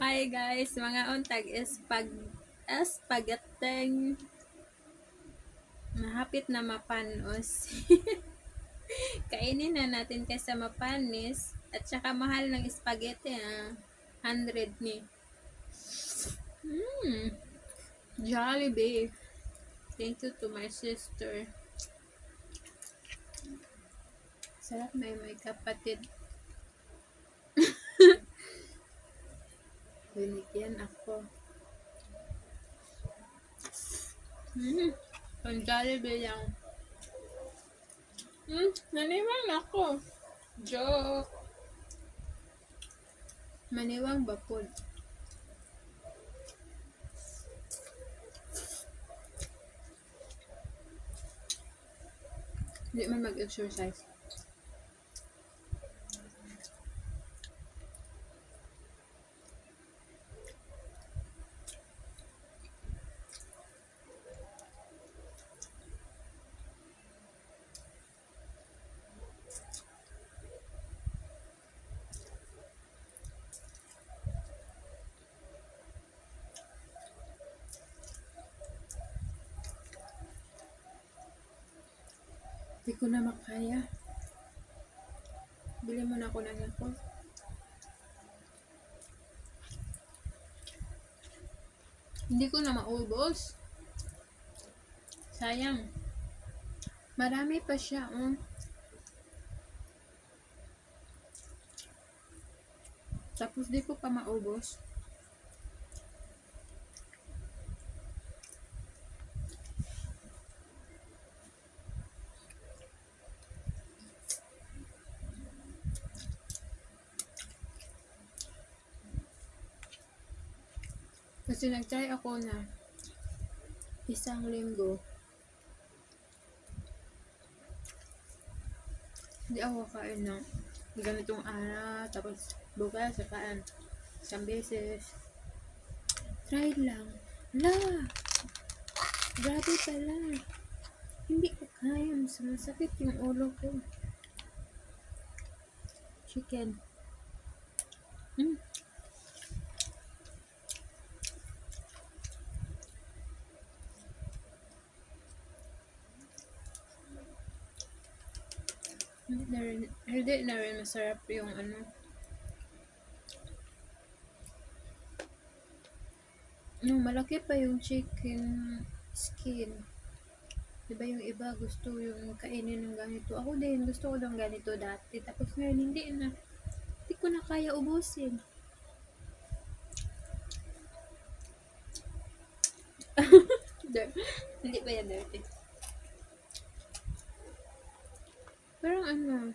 Hi guys, mga untag espagateng mahapit na mapanos. Kainin na natin kaysa mapanis at saka mahal ng spaghetti 100 ni. Jollibee. Thank you to my sister. Sarap may kapatid. Binigyan ako. Ang Jollibee lang. Naniwang ako. Joke. Maniwang bapod. Hindi man mag-exercise. Hindi ko na makaya. Bili mo na ako ng Yakult. Hindi ko na maubos. Sayang. Marami pa siya. Tapos di ko pa maubos. Kasi nag-try ako na isang linggo. Hindi ako kain ng ganitong araw. Tapos bukas kain isang beses. Try lang. Grabe pala. Hindi ko kaya. Sumasakit yung ulo ko. Chicken. Hindi na rin masarap yung yung malaki pa yung chicken skin. Diba yung iba gusto yung kainin ng ganito. Ako din gusto ko ng ganito dati. Tapos ngayon hindi ko na kaya ubusin. Hindi pa yan dirty. Parang